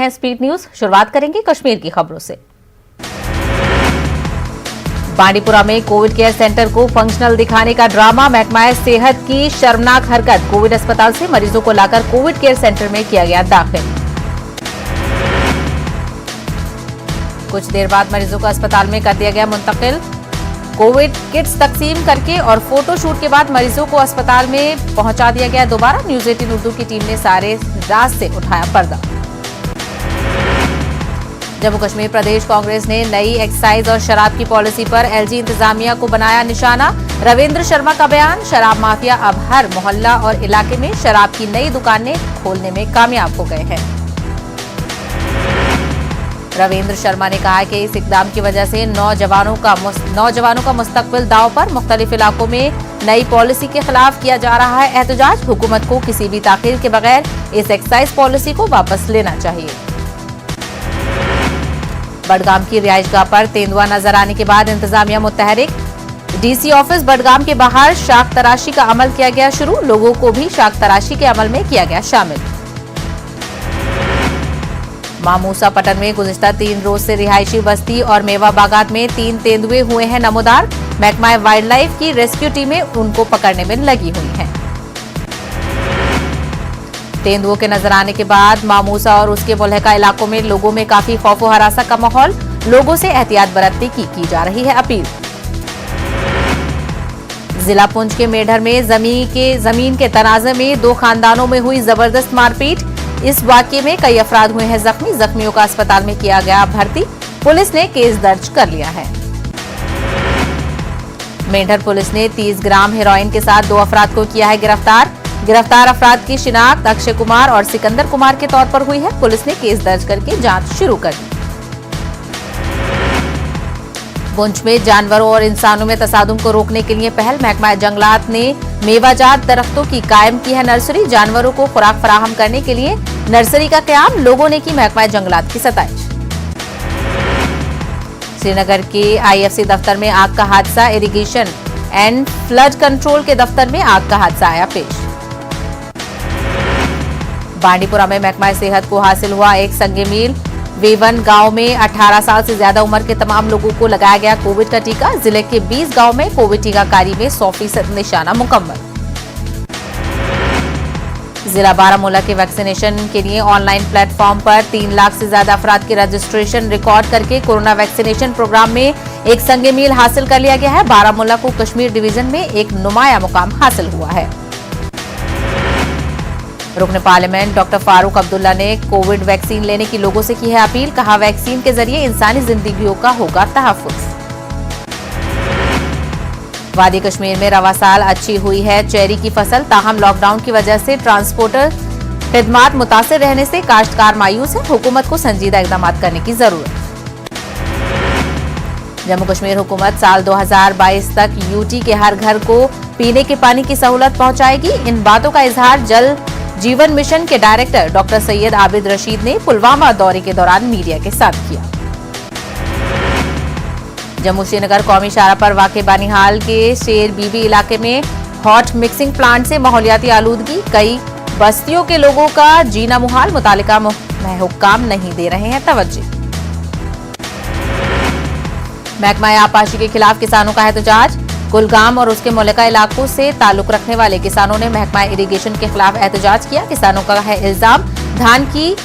हैं speed news. शुरुआत करेंगे कश्मीर की खबरों से। बांडीपुरा में कोविड केयर सेंटर को फंक्शनल दिखाने का ड्रामा, महकमा सेहत की शर्मनाक हरकत। कोविड अस्पताल से मरीजों को लाकर कोविड केयर सेंटर में किया गया दाखिल। कुछ देर बाद मरीजों को अस्पताल में कर दिया गया मुंतकिल। कोविड किट्स तकसीम करके और फोटो शूट के बाद मरीजों को अस्पताल में पहुंचा दिया गया दोबारा। न्यूज 18 उर्दू की टीम ने सारे रात से उठाया पर्दा। जम्मू कश्मीर प्रदेश कांग्रेस ने नई एक्साइज और शराब की पॉलिसी पर एलजी इंतजामिया को बनाया निशाना। रविंद्र शर्मा का बयान, शराब माफिया अब हर मोहल्ला और इलाके में शराब की नई दुकानें खोलने में कामयाब हो गए हैं। रविंद्र शर्मा ने कहा कि इस इकदाम की वजह से नौजवानों का मुस्तकबिल दांव पर। मुख्तलिफ इलाकों में नई पॉलिसी के खिलाफ किया जा रहा है एहतजाज। हुकूमत को किसी भी ताखीर के बगैर इस एक्साइज पॉलिसी को वापस लेना चाहिए। बडगाम की रिहाइशगाह पर तेंदुआ नजर आने के बाद इंतजामिया मुतहरिक। डीसी ऑफिस बडगाम के बाहर शाख तराशी का अमल किया गया शुरू। लोगों को भी शाख तराशी के अमल में किया गया शामिल। मामूसा पटन में गुज़िश्ता 3 रोज से रिहायशी बस्ती और मेवा बागात में 3 तेंदुए हुए हैं नमोदार। महकमा वाइल्ड लाइफ की रेस्क्यू टीमें उनको पकड़ने में लगी हुई हैं। तेंदुओं के नजर आने के बाद मामूसा और उसके मुल्हिका इलाकों में लोगों में काफी खौफ व हरासा का माहौल। लोगों से एहतियात बरतने की जा रही है अपील। जिला पुंछ के मेढर में जमीन के तनाजे में 2 खानदानों में हुई जबरदस्त मारपीट। इस वाकये में कई अफराद हुए हैं जख्मी। जख्मियों का अस्पताल में किया गया भर्ती। पुलिस ने केस दर्ज कर लिया है। मेंढर पुलिस ने 30 ग्राम हेरोइन के साथ 2 अफराद को किया है गिरफ्तार। गिरफ्तार अफराद की शिनाख्त अक्षय कुमार और सिकंदर कुमार के तौर पर हुई है। पुलिस ने केस दर्ज करके जांच शुरू कर दी। पुंछ में जानवरों और इंसानों में तसादुम को रोकने के लिए पहल। महकमा जंगलात ने मेवाजात दरख्तों की कायम की है नर्सरी। जानवरों को खुराक फराहम करने के लिए नर्सरी का कयाम। लोगों ने की महकमा जंगलात की सताइश। श्रीनगर के आईएफसी दफ्तर में आग का हादसा। इरिगेशन एंड फ्लड कंट्रोल के दफ्तर में आग का हादसा आया पेश। बांडीपुरा में महकमा सेहत को हासिल हुआ एक संगे मील। वेवन गांव में 18 साल से ज्यादा उम्र के तमाम लोगों को लगाया गया कोविड का टीका। जिले के 20 गांव में कोविड टीकाकारी में 100% निशाना मुकम्मल। जिला बारामूला के वैक्सीनेशन के लिए ऑनलाइन प्लेटफॉर्म पर 3 लाख से ज्यादा अफराद के रजिस्ट्रेशन रिकॉर्ड करके कोरोना वैक्सीनेशन प्रोग्राम में एक संगे मील हासिल कर लिया गया है। बारामूला को कश्मीर डिवीजन में एक नुमाया मुकाम हासिल हुआ है। रुकन पार्लियामेंट डॉक्टर फारूक अब्दुल्ला ने कोविड वैक्सीन लेने की लोगों से की है अपील। कहा, वैक्सीन के जरिए इंसानी जिंदगियों का होगा तहफ्फुज। वादी कश्मीर में रवा साल अच्छी हुई है चेरी की फसल। ताहम लॉकडाउन की वजह से ट्रांसपोर्टर खिदमात मुतासिर रहने से काश्तकार मायूस है। हुकूमत को संजीदा इकदाम करने की जरूरत। जम्मू कश्मीर हुकूमत साल 2022 तक यूटी के हर घर को पीने के पानी की सहूलत पहुंचाएगी। इन बातों का इजहार जल जीवन मिशन के डायरेक्टर डॉक्टर सैयद आबिद रशीद ने पुलवामा दौरे के दौरान मीडिया के साथ किया। जम्मू श्रीनगर कौमी शाहरा पर वाक़े बानिहाल के शेर बीबी इलाके में हॉट मिक्सिंग प्लांट से माहौलियाती आलूदगी। कई बस्तियों के लोगों का जीना मुहाल। मुतालिका हुक्काम नहीं दे रहे हैं तवज्जो। महकमा आबपाशी के खिलाफ किसानों का एहतजाज। कुलगाम और उसके मुल्हिका इलाकों से ताल्लुक रखने वाले किसानों ने महकमा इरिगेशन के खिलाफ एहतजाज किया। किसानों का है इल्जाम, धान की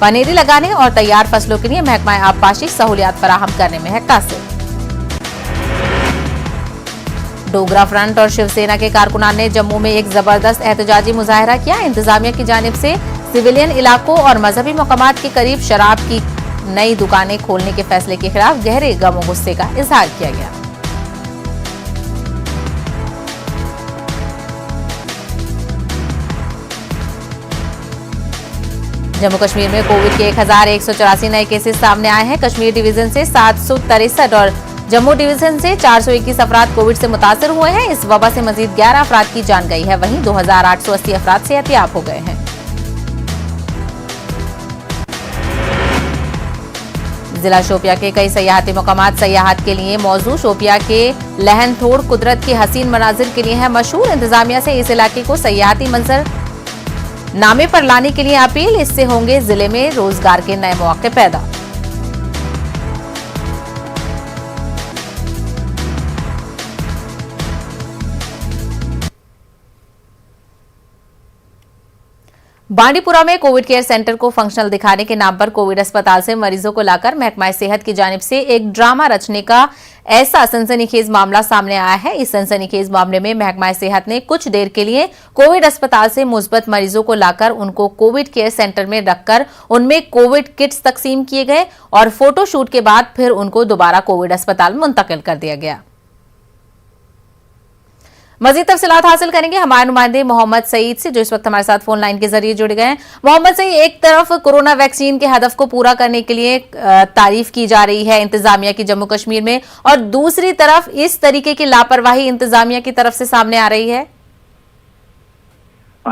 पनेरी लगाने और तैयार फसलों के लिए महकमा आबपाशी सहूलियात फराहम करने में है कासिर। डोगरा फ्रंट और शिवसेना के कारकुनान ने जम्मू में एक जबरदस्त एहतजाजी मुजाहरा किया। इंतजामिया की जानिब से सिविलियन इलाकों और मजहबी मकामात के करीब शराब की नई दुकानें खोलने के फैसले के खिलाफ गहरे गम और गुस्से का इजहार किया गया। जम्मू कश्मीर में कोविड के 1184 नए केसेस सामने आए हैं। कश्मीर डिवीजन से 763 और जम्मू डिवीजन से 421 अफराद कोविड से मुतासर हुए हैं। इस वबा से मजीद 11 अफराद की जान गई है। वहीं 2880 अफराद सेहतियाब हो गए हैं। जिला शोपिया के कई सयाहती मकामात सयाहत के लिए मौजू। शोपिया के लहन थोड़ कुदरत के हसीन मनाजिर के लिए है मशहूर। इंतजामिया से इस इलाके को सयाहती मंजर नामे पर लाने के लिए अपील, इससे होंगे जिले में रोजगार के नए मौके पैदा। बांडीपुरा में कोविड केयर सेंटर को फंक्शनल दिखाने के नाम पर कोविड अस्पताल से मरीजों को लाकर महकमा सेहत की जानिब से एक ड्रामा रचने का ऐसा सनसनीखेज मामला सामने आया है। इस सनसनीखेज मामले में महकमा सेहत ने कुछ देर के लिए कोविड अस्पताल से मुस्बत मरीजों को लाकर उनको कोविड केयर सेंटर में रखकर उनमें कोविड किट्स तकसीम किए गए और फोटोशूट के बाद फिर उनको दोबारा कोविड अस्पताल मुंतकिल कर दिया गया। मजीद तफसीलात हासिल करेंगे हमारे नुमाइंदे मोहम्मद सईद से, जो इस वक्त हमारे साथ फोन लाइन के जरिए जुड़ गए हैं। मोहम्मद सईद, एक तरफ कोरोना वैक्सीन के हदफ को पूरा करने के लिए तारीफ की जा रही है इंतजामिया की जम्मू कश्मीर में, और दूसरी तरफ इस तरीके की लापरवाही इंतजामिया की तरफ से सामने आ रही है।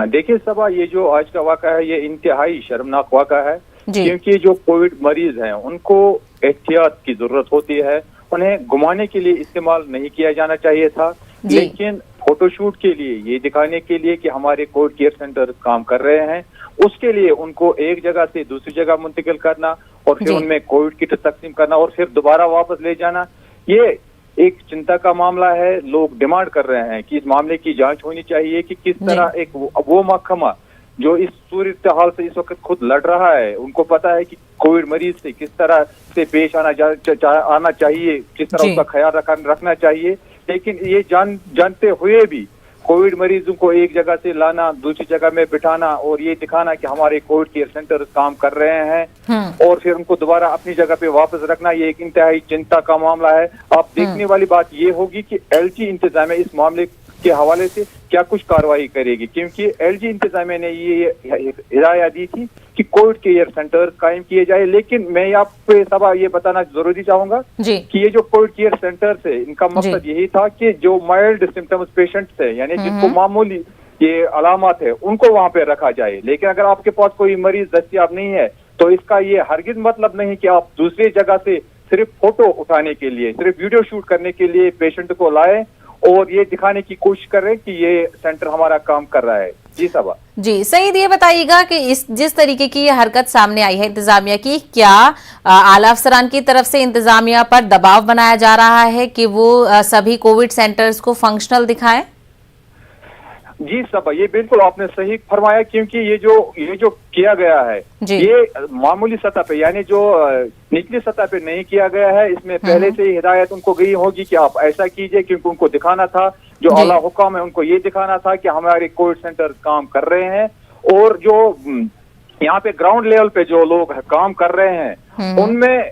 देखिए सबा, ये जो आज का वाक़ा है ये इंतहाई शर्मनाक वाक़ा है, क्योंकि जो कोविड मरीज हैं उनको एहतियात की जरूरत होती है, उन्हें घुमाने के लिए इस्तेमाल नहीं किया जाना चाहिए था, लेकिन फोटोशूट के लिए, ये दिखाने के लिए कि हमारे कोविड केयर सेंटर काम कर रहे हैं, उसके लिए उनको एक जगह से दूसरी जगह मुंतकिल करना और फिर उनमें कोविड किट तकसीम करना और फिर दोबारा वापस ले जाना, ये एक चिंता का मामला है। लोग डिमांड कर रहे हैं कि इस मामले की जांच होनी चाहिए कि किस तरह एक वो महकमा जो इस सूरत हाल से इस वक्त खुद लड़ रहा है, उनको पता है कि कोविड मरीज से किस तरह से पेश आना चाहिए, किस तरह उसका ख्याल रखना चाहिए, लेकिन ये जानते हुए भी कोविड मरीजों को एक जगह से लाना, दूसरी जगह में बिठाना और ये दिखाना कि हमारे कोविड केयर सेंटर काम कर रहे हैं और फिर उनको दोबारा अपनी जगह पे वापस रखना, ये एक इंतहाई चिंता का मामला है। अब देखने वाली बात ये होगी कि एलजी इंतजामिया इस मामले के हवाले से क्या कुछ कार्रवाई करेगी, क्योंकि एलजी इंतजामिया ने ये हिदायत दी थी कि कोविड केयर सेंटर कायम किए जाए, लेकिन मैं आपको सबा ये बताना जरूरी चाहूंगा कि ये जो कोविड केयर सेंटर है इनका मकसद यही था कि जो माइल्ड सिम्टम्स पेशेंट्स है, यानी जिनको मामूली ये अलामत है, उनको वहां पे रखा जाए। लेकिन अगर आपके पास कोई मरीज दस्तियाब नहीं है तो इसका ये हरगिज मतलब नहीं कि आप दूसरी जगह से सिर्फ फोटो उठाने के लिए, सिर्फ वीडियो शूट करने के लिए पेशेंट को लाए और ये दिखाने की कोशिश कर रहे हैं कि ये सेंटर हमारा काम कर रहा है। जी सबा। जी सईद, ये बताइएगा कि इस जिस तरीके की ये हरकत सामने आई है इंतजामिया की, क्या आला अफसरान की तरफ से इंतजामिया पर दबाव बनाया जा रहा है कि वो सभी कोविड सेंटर्स को फंक्शनल दिखाएं? जी सबा, ये बिल्कुल आपने सही फरमाया, क्योंकि ये जो किया गया है ये मामूली सतह पे, यानी जो निचली सतह पे नहीं किया गया है। इसमें पहले से ही हिदायत उनको गई होगी कि आप ऐसा कीजिए, क्योंकि उनको दिखाना था, जो आला हुक्म है उनको ये दिखाना था कि हमारे कोविड सेंटर काम कर रहे हैं और जो यहाँ पे ग्राउंड लेवल पे जो लोग काम कर रहे हैं उनमें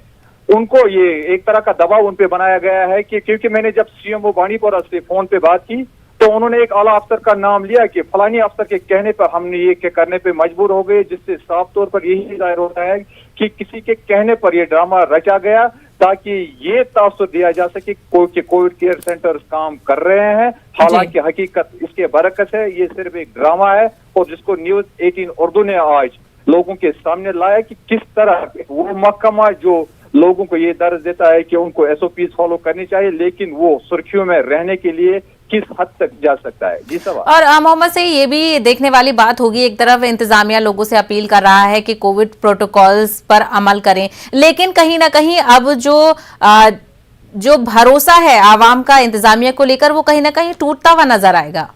उनको ये एक तरह का दबाव उन पे बनाया गया है कि, क्योंकि मैंने जब सीएमओ बांडीपुरा से फोन पे बात की तो उन्होंने एक आला अफसर का नाम लिया कि फलानी अफसर के कहने पर हमने ये करने पे मजबूर हो गए, जिससे साफ तौर पर यही जाहिर होता है कि किसी के कहने पर ये ड्रामा रचा गया ताकि ये तासुर दिया जा सके कि कोविड केयर सेंटर काम कर रहे हैं। हालांकि हकीकत इसके बरकस है, ये सिर्फ एक ड्रामा है और जिसको न्यूज 18 उर्दू ने आज लोगों के सामने लाया कि किस तरह वो महकमा जो लोगों को ये दर्ज देता है कि उनको एसओपी फॉलो करनी चाहिए, लेकिन वो सुर्खियों में रहने के लिए किस हद तक जा सकता है। जी सवाल। और मोहम्मद से ये भी देखने वाली बात होगी, एक तरफ इंतजामिया लोगों से अपील कर रहा है कि कोविड प्रोटोकॉल्स पर अमल करें, लेकिन कहीं ना कहीं अब जो भरोसा है आवाम का इंतजामिया को लेकर वो कहीं ना कहीं टूटता हुआ नजर आएगा।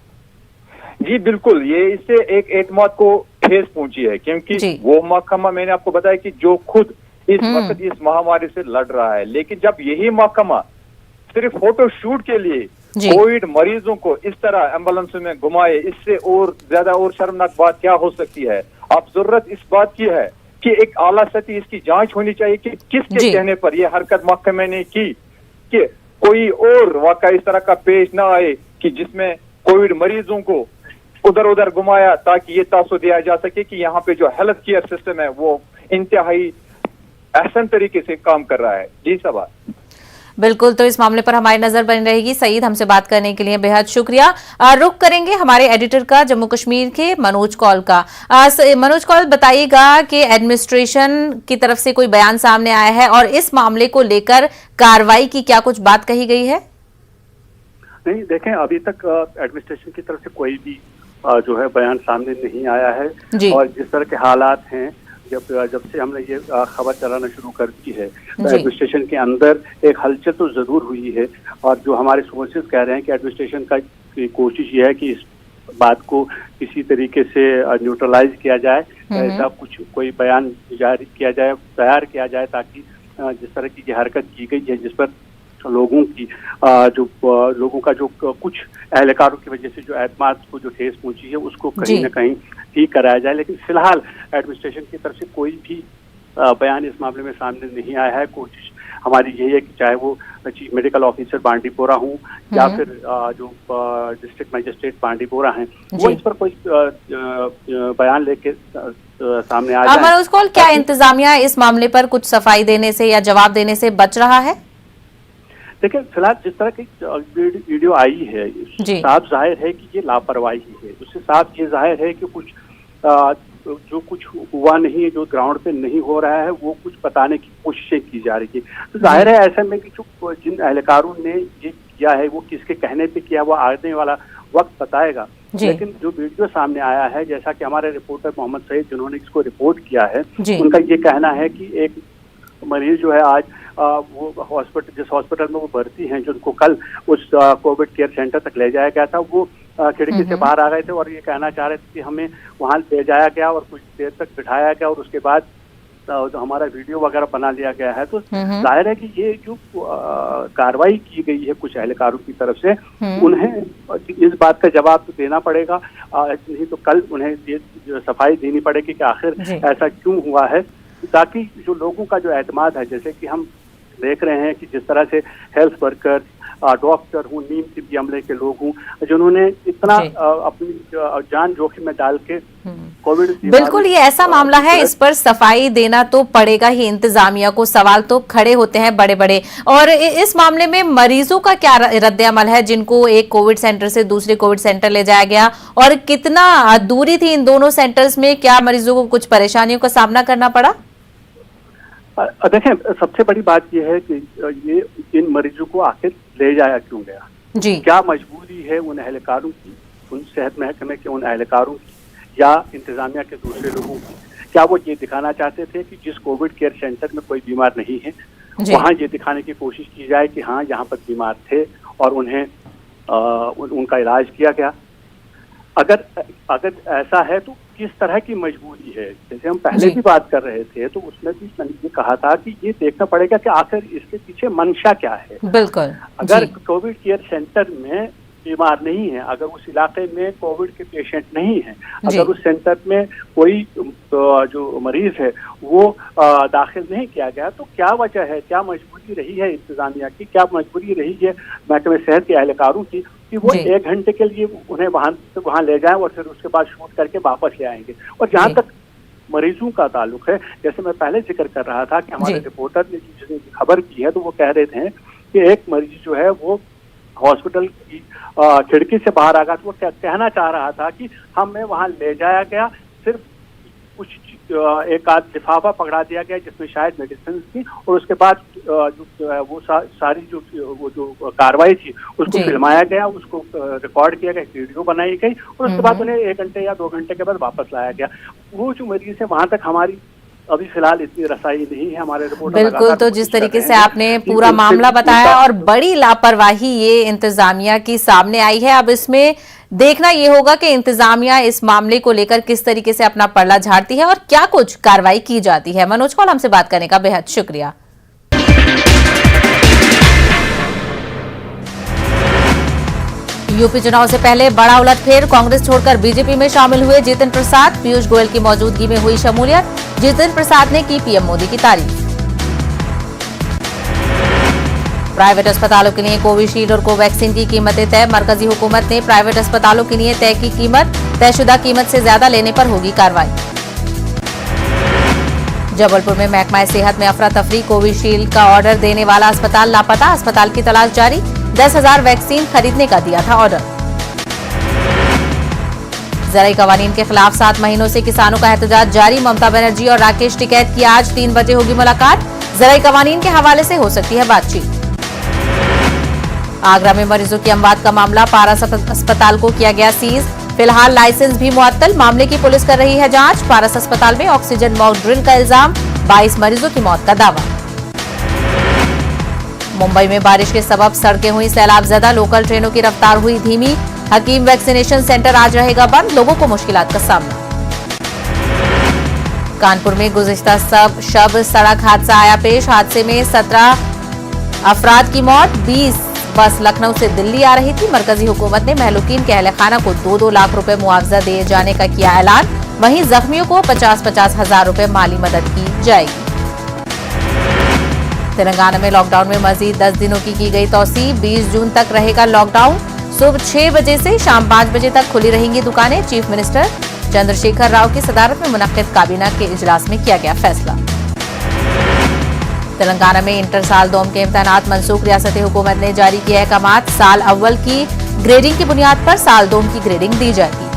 जी बिल्कुल, ये इससे एक एतमाद को ठेस पहुंची है, क्योंकि वो महकमा मैंने आपको बताया कि जो खुद इस वक्त इस महामारी से लड़ रहा है, लेकिन जब यही महकमा सिर्फ फोटो शूट के लिए कोविड मरीजों को इस तरह एम्बुलेंस में घुमाए, इससे और ज्यादा और शर्मनाक बात क्या हो सकती है। अब जरूरत इस बात की है कि एक आला सतह इसकी जांच होनी चाहिए कि किसके कहने पर यह हरकत महकमे ने की, कि कोई और वाकया इस तरह का पेश ना आए कि जिसमें कोविड मरीजों को उधर उधर घुमाया ताकि ये तासुर दिया जा सके कि यहाँ पे जो हेल्थ केयर सिस्टम है वो इंतहाई अहसन तरीके से काम कर रहा है। जी सवाल। बिल्कुल, तो इस मामले पर हमारी नजर बनी रहेगी। सईद, हमसे बात करने के लिए बेहद शुक्रिया। रुक करेंगे हमारे एडिटर का जम्मू कश्मीर के मनोज कौल का। मनोज कौल, बताइएगा कि एडमिनिस्ट्रेशन की तरफ से कोई बयान सामने आया है और इस मामले को लेकर कार्रवाई की क्या कुछ बात कही गई है? नहीं, देखें, अभी तक एडमिनिस्ट्रेशन की तरफ से कोई भी जो है बयान सामने नहीं आया है। और जिस तरह के हालात हैं, जब से हमने ये खबर चलाना शुरू कर दी है, तो एडमिनिस्ट्रेशन के अंदर एक हलचल तो जरूर हुई है। और जो हमारे सोर्सेज कह रहे हैं कि एडमिनिस्ट्रेशन की कोशिश ये है कि इस बात को किसी तरीके से न्यूट्रलाइज किया जाए, ऐसा कुछ कोई बयान जारी किया जाए, तैयार किया जाए, ताकि जिस तरह की हरकत की गई है, जिस पर लोगों की लोगों का जो कुछ एहलकारों की वजह से जो एतमाद को जो ठेस पहुंची है, उसको कहीं ना कहीं ठीक कराया जाए। लेकिन फिलहाल एडमिनिस्ट्रेशन की तरफ से कोई भी बयान इस मामले में सामने नहीं आया है। कोशिश हमारी यही है कि चाहे वो चीफ मेडिकल ऑफिसर बांडीपोरा हूँ या फिर जो डिस्ट्रिक्ट मजिस्ट्रेट बांडीपोरा हैं, वो इस पर कोई बयान लेके सामने आ जाए। मनोज कौल, क्या इंतजामिया इस मामले पर कुछ सफाई देने से या जवाब देने से बच रहा है? देखिए, फिलहाल जिस तरह की वीडियो आई है, साफ जाहिर है कि ये लापरवाही है। उससे साफ ये जाहिर है कि कुछ जो कुछ हुआ नहीं है, जो ग्राउंड पे नहीं हो रहा है, वो कुछ बताने की कोशिशें की जा रही है। तो जाहिर है ऐसे में कि जो जिन एहलकारों ने ये किया है, वो किसके कहने पे किया, वो आने वाला वक्त बताएगा। लेकिन जो वीडियो सामने आया है, जैसा कि हमारे रिपोर्टर मोहम्मद सईद जिन्होंने इसको रिपोर्ट किया है, उनका ये कहना है कि एक मरीज जो है आज वो जिस हॉस्पिटल में वो भर्ती हैं, जिनको कल उस कोविड केयर सेंटर तक ले जाया गया था, वो खिड़की से बाहर आ गए थे और ये कहना चाह रहे थे कि हमें वहां ले जाया गया और कुछ देर तक बिठाया गया और उसके बाद हमारा वीडियो वगैरह बना लिया गया है। तो जाहिर है कि ये जो कार्रवाई की गई है कुछ एहलकारों की तरफ से, उन्हें इस बात का जवाब तो देना पड़ेगा, नहीं तो कल उन्हें ये सफाई देनी पड़ेगी कि आखिर ऐसा क्यों हुआ है, ताकि जो लोगों का जो एतमाद है, जैसे कि हम देख रहे हैं कि जिस तरह से हेल्थ वर्कर, डॉक्टर हूँ, नीम तिब्बी अमले के लोग हूँ, जिन्होंने इतना अपनी जान जोखिम में डाल के कोविड, बिल्कुल ये ऐसा मामला है, इस पर सफाई देना तो पड़ेगा ही इंतजामिया को। सवाल तो खड़े होते हैं बड़े बड़े। और इस मामले में मरीजों का क्या रद्द अमल है, जिनको एक कोविड सेंटर से दूसरे कोविड सेंटर ले जाया गया, और कितना दूरी थी इन दोनों सेंटर्स में? क्या मरीजों को कुछ परेशानियों का सामना करना पड़ा? देखें, सबसे बड़ी बात यह है कि ये इन मरीजों को आखिर ले जाया क्यों गया? क्या मजबूरी है उन एहलकारों की, उन सेहत महकमे के उन एहलकारों की या इंतजामिया के दूसरे लोगों की? क्या वो ये दिखाना चाहते थे कि जिस कोविड केयर सेंटर में कोई बीमार नहीं है, वहाँ ये दिखाने की कोशिश की जाए कि हाँ यहाँ पर बीमार थे और उन्हें उनका इलाज किया गया? अगर ऐसा है तो किस तरह की मजबूरी है? जैसे हम पहले भी बात कर रहे थे, तो उसमें भी मैंने ये कहा था कि ये देखना पड़ेगा कि आखिर इसके पीछे मंशा क्या है। बिल्कुल। अगर कोविड केयर सेंटर में बीमार नहीं है, अगर उस इलाके में कोविड के पेशेंट नहीं है, अगर उस सेंटर में कोई जो मरीज है वो दाखिल नहीं किया गया, तो क्या वजह है, क्या मजबूरी रही है इंतजामिया की, क्या मजबूरी रही है महकमे सेहत के एहलकारों की कि वो 1 घंटे के लिए उन्हें वहां ले जाएं और फिर उसके बाद शूट करके वापस ले आएंगे? और जहाँ तक मरीजों का ताल्लुक है, जैसे मैं पहले जिक्र कर रहा था कि हमारे रिपोर्टर ने जिसने खबर की है, तो वो कह रहे थे कि एक मरीज जो है वो हॉस्पिटल की खिड़की से बाहर आ गया, तो वो कहना चाह रहा था कि हमें वहां ले जाया गया, सिर्फ कुछ एक आध लिफाफा पकड़ा दिया गया जिसमें शायद मेडिसिन थी, और उसके बाद वो सारी जो कार्रवाई थी उसको फिल्माया गया, उसको रिकॉर्ड किया गया, वीडियो बनाई गई और उसके बाद उन्हें 1 घंटे या 2 घंटे के बाद वापस लाया गया। वो जो मरीज है वहां तक हमारी अभी फिलहाल इतनी रसाई नहीं है। हमारे रिपोर्ट बिल्कुल, तो जिस तरीके से आपने पूरा मामला बताया और बड़ी लापरवाही ये इंतजामिया की सामने आई है, अब इसमें देखना ये होगा कि इंतजामिया इस मामले को लेकर किस तरीके से अपना पल्ला झाड़ती है और क्या कुछ कार्रवाई की जाती है। मनोज कौल, हमसे बात करने का बेहद शुक्रिया। यूपी चुनाव से पहले बड़ा उलटफेर, कांग्रेस छोड़कर बीजेपी में शामिल हुए जितिन प्रसाद, पीयूष गोयल की मौजूदगी में हुई शमूलियत। जितिन प्रसाद ने की पीएम मोदी की तारीफ। प्राइवेट अस्पतालों के लिए कोविशील्ड और कोवैक्सीन की कीमतें तय, मरकजी हुकूमत ने प्राइवेट अस्पतालों के लिए तय की कीमत, तयशुदा कीमत से ज्यादा लेने पर होगी कार्रवाई। जबलपुर में महकमा सेहत में अफरा तफरी, कोविशील्ड का ऑर्डर देने वाला अस्पताल लापता, अस्पताल की तलाश जारी, 10,000 वैक्सीन खरीदने का दिया था ऑर्डर। ज़राई कवानीन के खिलाफ 7 महीनों से किसानों का एहतजाज जारी, ममता बनर्जी और राकेश टिकैत की आज 3 बजे होगी मुलाकात, ज़राई कवानीन के हवाले से हो सकती है बातचीत। आगरा में मरीजों की अमवात का मामला, पारा अस्पताल को किया गया सीज, फिलहाल लाइसेंस भी मुअत्तल, मामले की पुलिस कर रही है जांच। पारस अस्पताल में ऑक्सीजन मॉक ड्रिल का इल्जाम, 22 मरीजों की मौत का दावा। मुंबई में बारिश के सबब सड़कें हुई सैलाबजदा, लोकल ट्रेनों की रफ्तार हुई धीमी। हकीम वैक्सीनेशन सेंटर आज रहेगा बंद, लोगों को मुश्किलात का सामना। कानपुर में गुज़िश्ता शब सड़क हादसा आया पेश, हादसे में 17 अफराद की मौत। 20 बस लखनऊ से दिल्ली आ रही थी। मरकजी हुकूमत ने महलूकीन के अहले खाना को 2-2 लाख रुपए मुआवजा दिए जाने का किया ऐलान, वहीं जख्मियों को 50-50 हजार रुपए माली मदद की जाएगी। तेलंगाना में लॉकडाउन में मजीद 10 दिनों की गई तौसी, 20 जून तक रहेगा लॉकडाउन। सुबह 6 बजे से शाम 5 बजे तक खुली रहेंगी दुकानें। चीफ मिनिस्टर चंद्रशेखर राव की सदारत में मुनक्किद काबीना के इजलास में किया गया फैसला। तेलंगाना में इंटर साल दोम के इम्तिहानात मनसूख, रियासती हुकूमत ने जारी किया अहकामात। साल अव्वल की ग्रेडिंग की बुनियाद पर साल दोम की ग्रेडिंग दी जाएगी।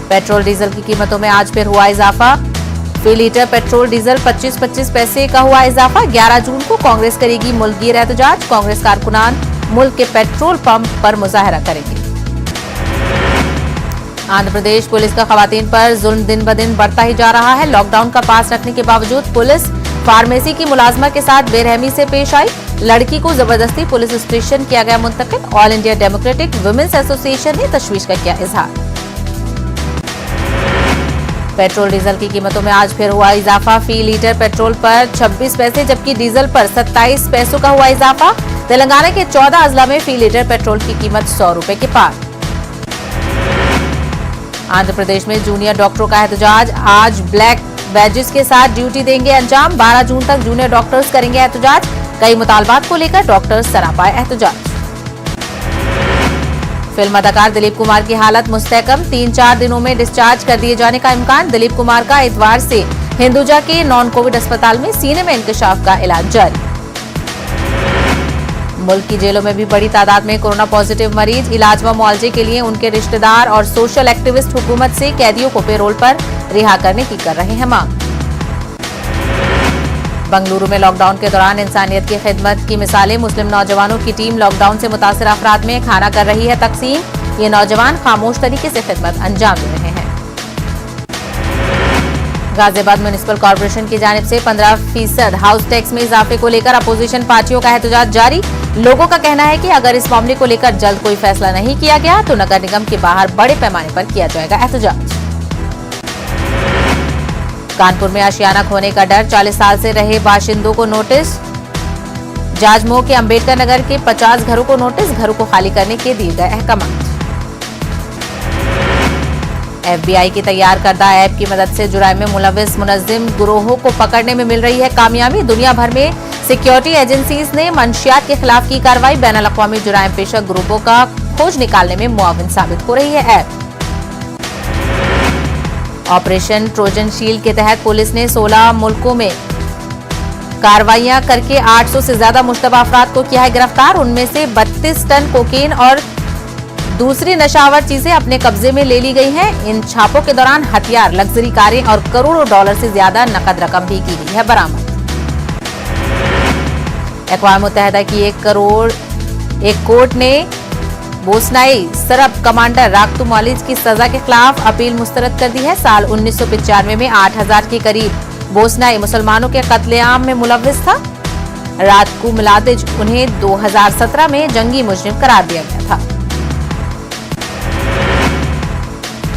पेट्रोल डीजल की कीमतों में आज फिर हुआ इजाफा, फी लीटर पेट्रोल डीजल 25-25 पैसे का हुआ इजाफा। 11 जून को कांग्रेस करेगी मुल्कगीर एहतजाज, कांग्रेस कारकुनान मुल्क के पेट्रोल पंप पर मुजाहरा करेंगे। आंध्र प्रदेश पुलिस का खवातीन पर जुल्म दिन ब दिन बढ़ता ही जा रहा है। लॉकडाउन का पास रखने के बावजूद पुलिस फार्मेसी की मुलाजमा के साथ बेरहमी से पेश आई। लड़की को जबरदस्ती पुलिस स्टेशन किया गया मुंतकिल। All India Democratic Women's Association ने तशवीश का किया इजहार। पेट्रोल डीजल की कीमतों में आज फिर हुआ इजाफा, फी लीटर पेट्रोल पर 26 पैसे जबकि डीजल पर 27 पैसों का हुआ इजाफा। तेलंगाना के 14 अजला में फी लीटर पेट्रोल की कीमत 100 रुपए के पार। आंध्र प्रदेश में जूनियर डॉक्टरों का एहतजाज, आज ब्लैक बैजेस के साथ ड्यूटी देंगे अंजाम। 12 जून तक जूनियर डॉक्टर्स करेंगे एहतजाज। कई मुतालबात को लेकर डॉक्टर्स सरापाए एहतजाज। फिल्म अदाकार दिलीप कुमार की हालत मुस्तहकम, 3-4 दिनों में डिस्चार्ज कर दिए जाने का इम्कान। दिलीप कुमार का इतवार से हिंदुजा के नॉन कोविड अस्पताल में सीने में इंकशाफ का इलाज जारी। मुल्क की जेलों में भी बड़ी तादाद में कोरोना पॉजिटिव मरीज, इलाज व मुआवजे के लिए उनके रिश्तेदार और सोशल एक्टिविस्ट हुकूमत से कैदियों को पेरोल पर रिहा करने की कर रहे हैं मांग। बंगलुरु में लॉकडाउन के दौरान इंसानियत की खिदमत की मिसालें, मुस्लिम नौजवानों की टीम लॉकडाउन से मुतासिर अफराद में खाना कर रही है तकसीम। ये नौजवान खामोश तरीके से खिदमत अंजाम दे रहे हैं। गाजियाबाद म्युनिसिपल कॉर्पोरेशन की जानिब से 15% हाउस टैक्स में इजाफे को लेकर अपोजिशन पार्टियों का एहतजाज जारी। लोगों का कहना है कि अगर इस मामले को लेकर जल्द कोई फैसला नहीं किया गया तो नगर निगम के बाहर बड़े पैमाने पर किया जाएगा एहतजाज। कानपुर में आशियाना खोने का डर, 40 साल से रहे बाशिंदों को नोटिस। जाजमऊ के अंबेडकर नगर के 50 घरों को नोटिस, घरों को खाली करने के दिए गए अहकामात। FBI की तैयार करदा ऐप की मदद से जुराइम में मुलविस मुनज्जिम गिरोहों को पकड़ने में मिल रही है कामयाबी। दुनिया भर में सिक्योरिटी एजेंसीज ने मंशियात के खिलाफ की कार्रवाई। बैनुल अक़वामी जुराइम पेशा ग्रुपों का खोज निकालने में मुआविन साबित हो रही है ऐप। ऑपरेशन ट्रोजन शील्ड के तहत पुलिस ने 16 मुल्कों में कार्रवाइयां करके 800 से ज्यादा मुश्तबा अफराद को किया है गिरफ्तार। उनमें से 32 टन कोकीन और दूसरी नशावर चीजें अपने कब्जे में ले ली गई हैं। इन छापों के दौरान हथियार, लग्जरी कारें और करोड़ों डॉलर से ज्यादा नकद रकम भी की गई है बरामद। अक़वाम मुत्तहिदा की एक कोर्ट ने बोस्नियाई सर्ब कमांडर राक्तु मलिक की सजा के खिलाफ अपील मुस्तरद कर दी है। साल 1995 में 8000 के करीब बोस्नियाई मुसलमानों के कत्लेआम में मुलविस था। रात्कु मलादिज उन्हें 2017 में जंगी मुजरिम करार दिया गया था।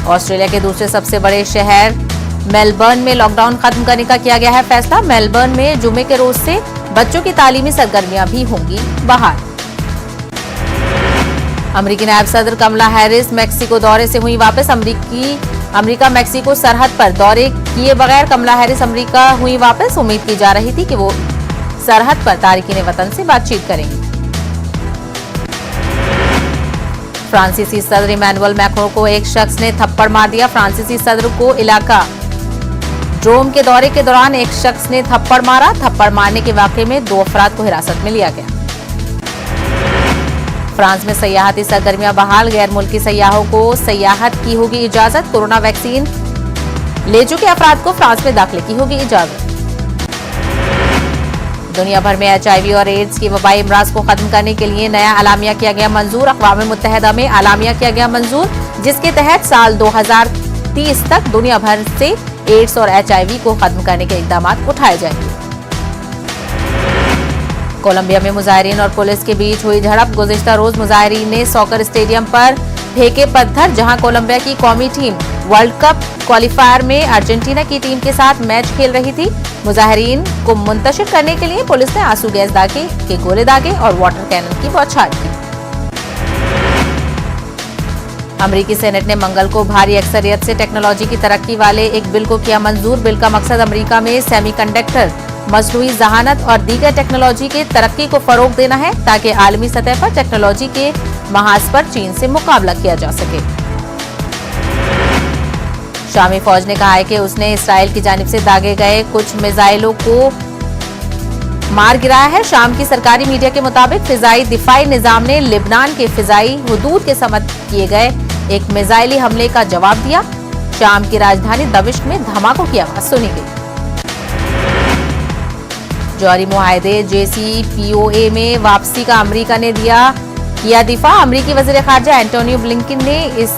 ऑस्ट्रेलिया के दूसरे सबसे बड़े शहर मेलबर्न में लॉकडाउन खत्म करने का किया गया है फैसला। मेलबर्न में जुमे के रोज से बच्चों की तालीमी सरगर्मियां भी होंगी बहाल। अमेरिकी नायब सदर कमला हैरिस मेक्सिको दौरे से हुई वापस। अमेरिका मेक्सिको सरहद पर दौरे किए बगैर कमला हैरिस अमेरिका हुई वापस। उम्मीद की जा रही थी कि वो सरहद पर तारिकीन वतन से बातचीत करेंगी। फ्रांसीसी सदर इमैनुअल मैक्रों को एक शख्स ने थप्पड़ मार दिया। फ्रांसीसी सदर को इलाका ड्रोम के दौरे के दौरान एक शख्स ने थप्पड़ मारा। थप्पड़ मारने के वाकये में 2 अफराद को हिरासत में लिया गया। फ्रांस में सयाहती सरगर्मियां बहाल। गैर मुल्की सयाहों को सयाहत की होगी इजाजत। कोरोना वैक्सीन ले चुके अफराद को फ्रांस में दाखिले की होगी इजाजत। दुनिया भर में HIV और एड्स की वबाई अमराज को खत्म करने के लिए नया आलामिया किया गया मंजूर। अक़वाम मुत्तहिदा में आलामिया किया गया मंजूर, जिसके तहत साल 2030 तक दुनिया भर से एड्स और HIV को खत्म करने के इक़दाम उठाए जाएंगे। कोलंबिया में मुजाहिरीन और पुलिस के बीच हुई झड़प। गुज़िश्ता रोज मुजाहिरीन ने सॉकर स्टेडियम पर फेंके पत्थर, जहां कोलंबिया की कौमी टीम वर्ल्ड कप क्वालिफायर में अर्जेंटीना की टीम के साथ मैच खेल रही थी। मुजाहिरीन को मुंतशिर करने के लिए पुलिस ने आंसू गैस के गोले दागे और वाटर कैनन की बौछार की। अमेरिकी सेनेट ने मंगल को भारी अक्सरियत से टेक्नोलॉजी की तरक्की वाले एक बिल को किया मंजूर। बिल का मकसद अमेरिका में सेमीकंडक्टर, मसनूई जहानत और दीगर टेक्नोलॉजी की तरक्की को फरोग देना है, ताकि आलमी सतह पर टेक्नोलॉजी के महाज पर चीन से मुकाबला किया जा सके। शामी फौज ने कहा है कि उसने इसराइल की जानिब से दागे गए कुछ मिसाइलों को मार गिराया है। शाम की सरकारी मीडिया के मुताबिक फिजाई दिफाई निजाम ने लिबनान के फिजाई हुदूद के समत किए गए एक मिसाइली हमले का जवाब दिया। शाम की राजधानी दमिश्क में धमाकों की आवाज सुनी गई। जौहरी मुआहदे JCPOA में वापसी का अमेरिका ने किया दिफा। अमेरिकी वज़ीर ख़ारजा एंटोनियो ब्लिंकन ने इस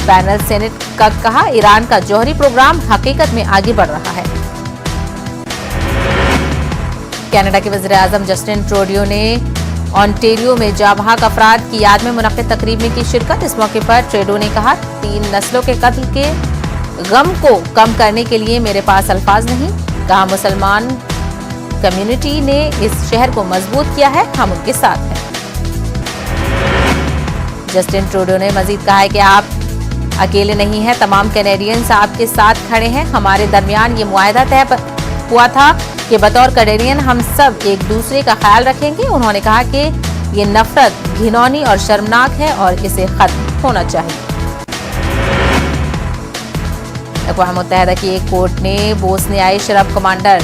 पैनल सेनेट का कहा, ईरान का जौहरी प्रोग्राम हकीकत में आगे बढ़ रहा है। कनाडा के वज़ीर आज़म जस्टिन ट्रूडो ने ऑन्टेरियो में जाबाज अफराद की याद में मुनक़िद तकरीब में की शिरकत। इस मौके पर ट्रूडो ने कहा, 3 नस्लों के कत्ल के गम को कम करने के लिए मेरे पास अल्फाज नहीं। कहा, मुसलमान कम्युनिटी ने इस शहर को मजबूत किया है, हम उनके साथ हैं। जस्टिन ट्रूडो ने मजीद कहा है कि आप अकेले नहीं हैं, तमाम कैनेडियंस आपके साथ खड़े हैं। हमारे दरमियान ये मुआहदा तय हुआ था कि बतौर कैनेडियन हम सब एक दूसरे का ख्याल रखेंगे। उन्होंने कहा कि ये नफरत घिनौनी और शर्मनाक है और इसे खत्म होना चाहिए। अक़वाम मुत्तहिदा की एक कोर्ट ने बोस्नियाई शराब कमांडर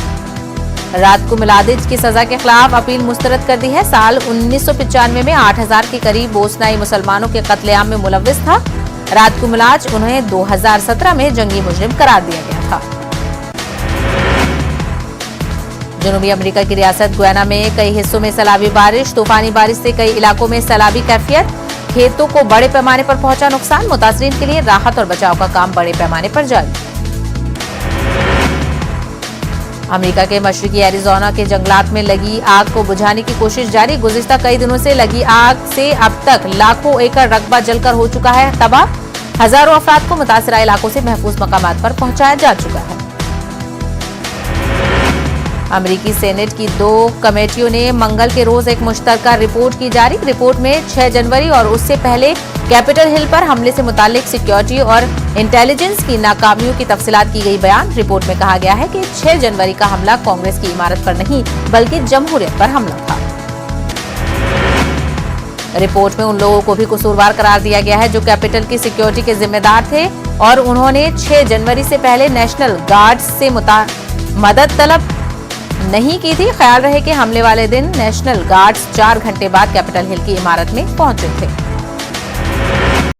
रातको मिलादिच की सजा के खिलाफ अपील मुस्तरद कर दी है। साल 1995 में 8000 के करीब बोस्नियाई मुसलमानों के कत्लेआम में मुलव्विस था। रातको मिलादिच उन्हें 2017 में जंगी मुजरिम करार दिया गया था। जनूबी अमेरिका की रियासत गुयाना में कई हिस्सों में सैलाबी बारिश। तूफानी बारिश से कई इलाकों में सैलाबी कैफियत। खेतों को बड़े पैमाने पर पहुंचा नुकसान। मुतासरीन के लिए राहत और बचाव का काम बड़े पैमाने पर जारी। अमेरिका के मशरकी एरिजोना के जंगलात में लगी आग को बुझाने की कोशिश जारी। गुज़िश्ता कई दिनों से लगी आग से अब तक लाखों एकड़ रकबा जलकर हो चुका है तबाह। हजारों अफराद को मुतासरा इलाकों से महफूज मकामात पर पहुंचाया जा चुका है। अमेरिकी सेनेट की 2 कमेटियों ने मंगल के रोज एक मुश्तरका रिपोर्ट की जारी। रिपोर्ट में 6 जनवरी और उससे पहले कैपिटल हिल पर हमले से मुतालिक सिक्योरिटी और इंटेलिजेंस की नाकामियों की तफसीलात की गई बयान। रिपोर्ट में कहा गया है कि 6 जनवरी का हमला कांग्रेस की इमारत पर नहीं बल्कि जमहूरियत पर हमला था। रिपोर्ट में उन लोगों को भी कसूरवार करार दिया गया है जो कैपिटल की सिक्योरिटी के जिम्मेदार थे और उन्होंने 6 जनवरी से पहले नेशनल गार्ड्स से मदद तलब नहीं की थी। ख्याल रहे कि हमले वाले दिन नेशनल गार्ड्स 4 घंटे बाद कैपिटल हिल की इमारत में पहुंचे थे।